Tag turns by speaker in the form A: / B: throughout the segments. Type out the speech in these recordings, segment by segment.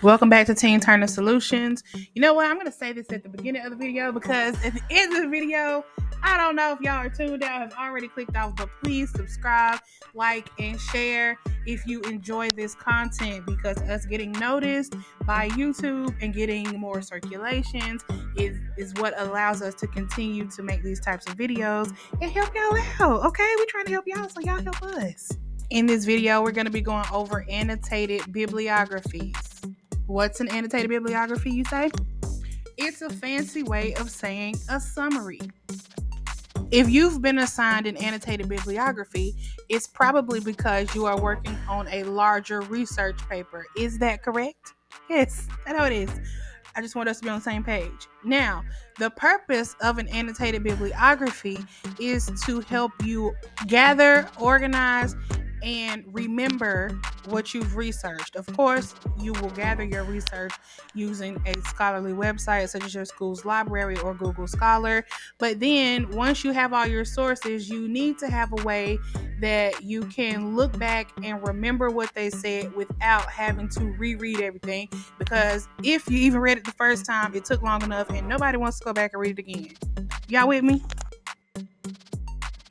A: Welcome back to Teen Turner Solutions. You know what? I'm going to say this at the beginning of the video because at the end of the video, I don't know if y'all are tuned out, have already clicked off, but please subscribe, like, and share if you enjoy this content because us getting noticed by YouTube and getting more circulations is what allows us to continue to make these types of videos and help y'all out. Okay? We're trying to help y'all, so y'all help us. In this video, we're going to be going over annotated bibliographies. What's an annotated bibliography, you say? It's a fancy way of saying a summary. If you've been assigned an annotated bibliography, it's probably because you are working on a larger research paper. Is that correct? Yes, I know it is. I just want us to be on the same page. Now, the purpose of an annotated bibliography is to help you gather, organize, and remember what you've researched. Of course, you will gather your research using a scholarly website such as your school's library or Google Scholar. But then once you have all your sources, you need to have a way that you can look back and remember what they said without having to reread everything. Because if you even read it the first time, it took long enough and nobody wants to go back and read it again. Y'all with me?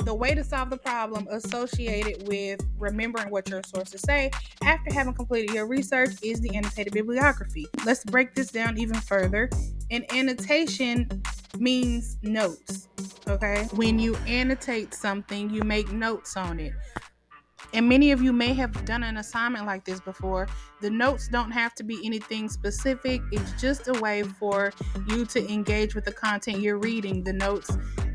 A: The way to solve the problem associated with remembering what your sources say after having completed your research is the annotated bibliography. Let's break this down even further. An annotation means notes, okay? When you annotate something, you make notes on it. And many of you may have done an assignment like this before. The notes don't have to be anything specific. It's just a way for you to engage with the content you're reading. The notes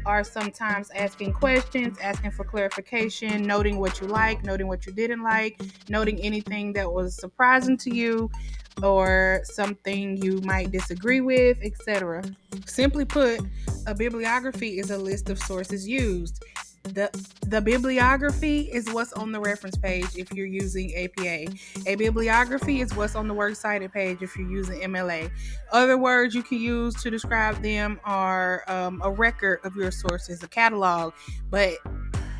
A: are sometimes asking questions, asking for clarification, noting what you like, noting what you didn't like, noting anything that was surprising to you or something you might disagree with, etc. Simply put, a bibliography is a list of sources used. The bibliography is what's on the reference page if you're using APA. A bibliography is what's on the works cited page if you're using MLA. Other words you can use to describe them are a record of your sources, a catalog, but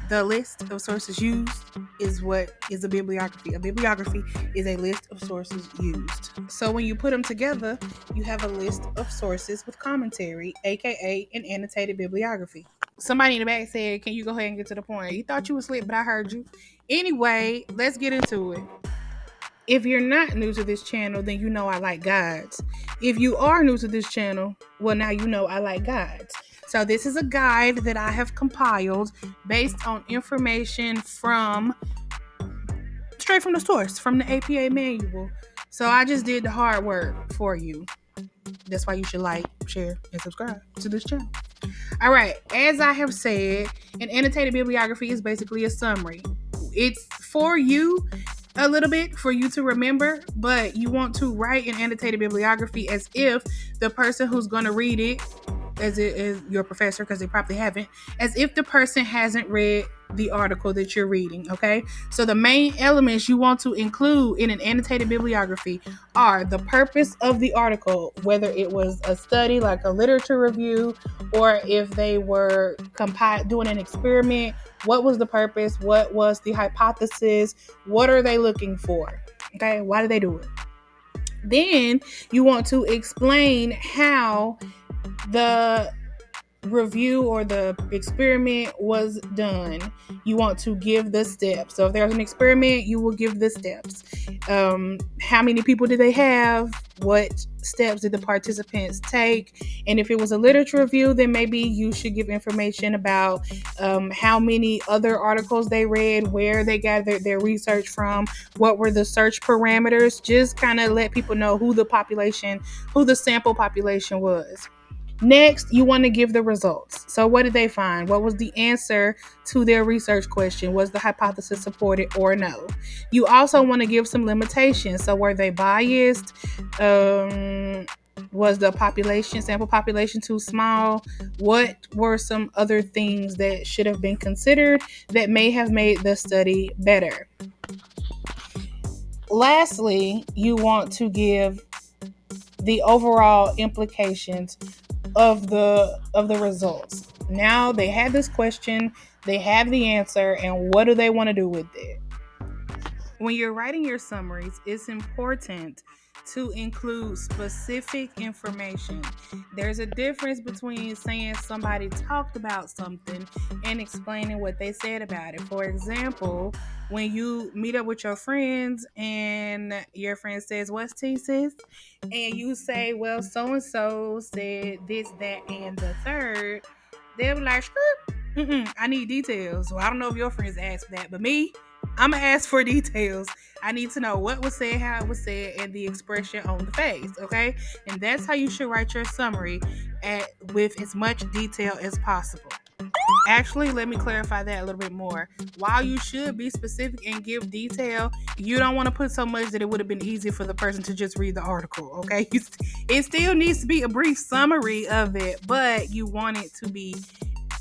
A: the list of sources used is what is a bibliography. A bibliography is a list of sources used. So when you put them together, you have a list of sources with commentary, aka an annotated bibliography. Somebody in the back said, can you go ahead and get to the point? You thought you was slick, but I heard you. Anyway, let's get into it. If you're not new to this channel, then you know I like guides. If you are new to this channel, well, now you know I like guides. So this is a guide that I have compiled based on information straight from the source, from the APA manual. So I just did the hard work for you. That's why you should like, share, and subscribe to this channel. All right, as I have said, an annotated bibliography is basically a summary. It's for you a little bit for you to remember, but you want to write an annotated bibliography as if the person who's going to read it, as it is your professor, because they probably haven't, as if the person hasn't read the article that you're reading, okay? So the main elements you want to include in an annotated bibliography are the purpose of the article, whether it was a study like a literature review, or if they were doing an experiment, what was the purpose, what was the hypothesis, what are they looking for, okay? Why do they do it? Then you want to explain how the review or the experiment was done. You want to give the steps. So if there's an experiment, you will give the steps. How many people did they have? What steps did the participants take? And if it was a literature review, then maybe you should give information about how many other articles they read, where they gathered their research from, what were the search parameters. Just kind of let people know who the sample population was. Next, you want to give the results. So what did they find? What was the answer to their research question? Was the hypothesis supported or no? You also want to give some limitations. So were they biased? Was the sample population too small? What were some other things that should have been considered that may have made the study better? Lastly, you want to give the overall implications of the results. Now they had this question, they have the answer, and what do they want to do with it? When you're writing your summaries, it's important to include specific information. There's a difference between saying somebody talked about something and explaining what they said about it. For example, when you meet up with your friends and your friend says, "What's T, sis?" And you say, "Well, so and so said this, that, and the third," they'll be like, I need details. Well, I don't know if your friends asked for that, but me, I'm gonna ask for details. I need to know what was said, how it was said, and the expression on the face. Okay, and that's how you should write your summary with as much detail as possible. Actually, let me clarify that a little bit more. While you should be specific and give detail, you don't want to put so much that it would have been easy for the person to just read the article, okay? It still needs to be a brief summary of it, but you want it to be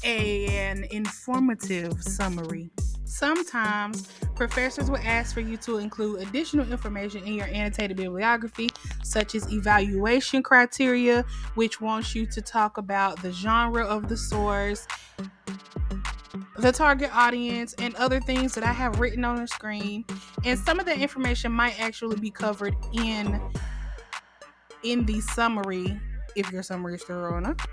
A: an informative summary. Sometimes professors will ask for you to include additional information in your annotated bibliography, such as evaluation criteria, which wants you to talk about the genre of the source, the target audience, and other things that I have written on the screen. And some of the information might actually be covered in the summary if your summary is thorough enough.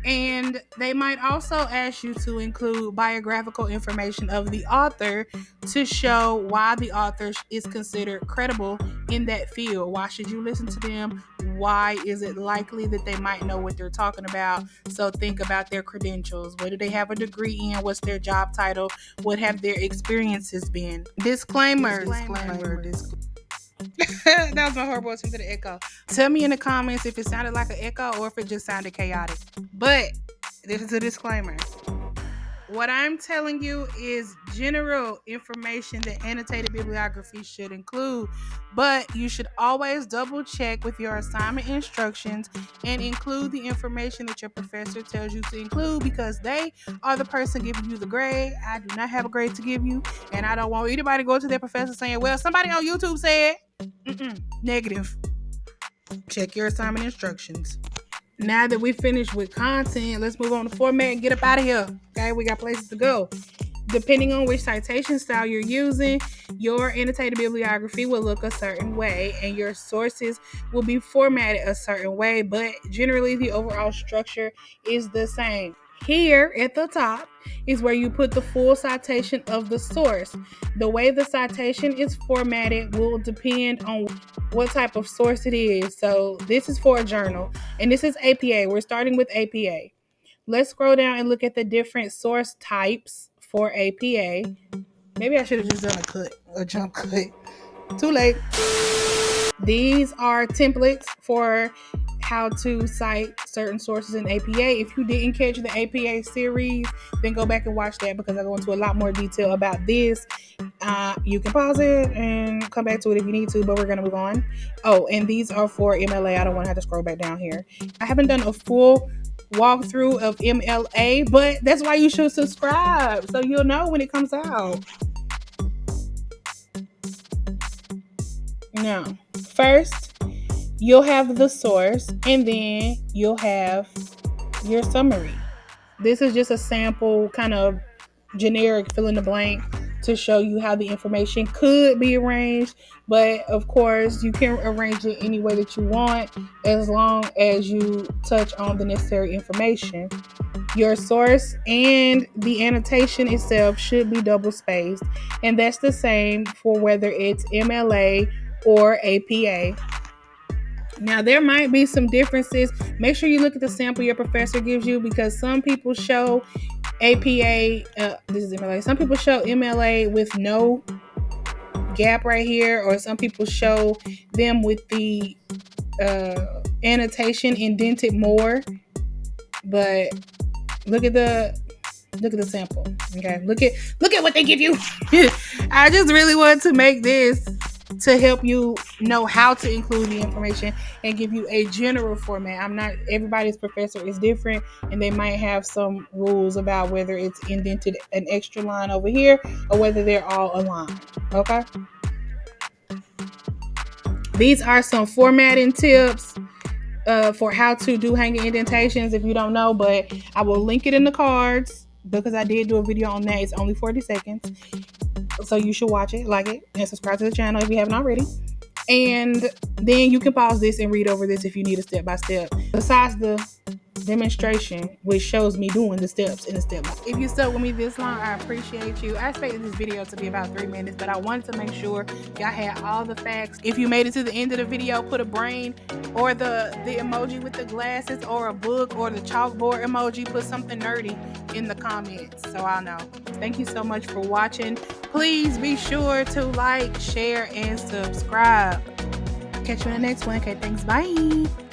A: And they might also ask you to include biographical information of the author to show why the author is considered credible in that field. Why should you listen to them? Why is it likely that they might know what they're talking about? So think about their credentials. What do they have a degree in? What's their job title? What have their experiences been? Disclaimer. That was my horrible attempt to the echo. Tell me in the comments if it sounded like an echo or if it just sounded chaotic. But this is a disclaimer. What I'm telling you is general information that annotated bibliography should include, but you should always double check with your assignment instructions and include the information that your professor tells you to include, because they are the person giving you the grade. I do not have a grade to give you, and I don't want anybody to go to their professor saying, "Well, somebody on YouTube said." Negative. Check your assignment instructions. Now that we finished with content, let's move on to format and get up out of here. Okay, we got places to go. Depending on which citation style you're using, your annotated bibliography will look a certain way and your sources will be formatted a certain way, but generally the overall structure is the same. Here at the top is where you put the full citation of the source. The way the citation is formatted will depend on what type of source it is. So this is for a journal, and this is APA. We're starting with APA. Let's scroll down and look at the different source types for APA. Maybe I should have just done a jump cut. Too late. These are templates for how to cite certain sources in APA. If you didn't catch the APA series, then go back and watch that because I go into a lot more detail about this. You can pause it and come back to it if you need to, but we're going to move on. Oh, and these are for MLA. I don't want to have to scroll back down here. I haven't done a full walkthrough of MLA, but that's why you should subscribe so you'll know when it comes out. Now, first, you'll have the source and then you'll have your summary. This is just a sample kind of generic fill in the blank to show you how the information could be arranged, but of course you can arrange it any way that you want as long as you touch on the necessary information. Your source and the annotation itself should be double spaced, and that's the same for whether it's MLA or APA. Now, there might be some differences. Make sure you look at the sample your professor gives you, because some people show APA, this is MLA. Some people show MLA with no gap right here, or some people show them with the annotation indented more. But look at the sample. Okay, look at what they give you. I just really wanted to make this to help you know how to include the information and give you a general format. Everybody's professor is different, and they might have some rules about whether it's indented an extra line over here or whether they're all aligned. Okay, these are some formatting tips for how to do hanging indentations if you don't know, but I will link it in the cards because I did do a video on that. It's only 40 seconds. So you should watch it, like it, and subscribe to the channel if you haven't already. And then you can pause this and read over this if you need a step-by-step. Besides the demonstration, which shows me doing the steps in the step. If you stuck with me this long, I appreciate you. I expected this video to be about 3 minutes, but I wanted to make sure y'all had all the facts. If you made it to the end of the video, put a brain or the emoji with the glasses or a book or the chalkboard emoji. Put something nerdy in the comments so I'll know. Thank you so much for watching. Please be sure to like, share, and subscribe. Catch you in the next one. Okay, thanks. Bye.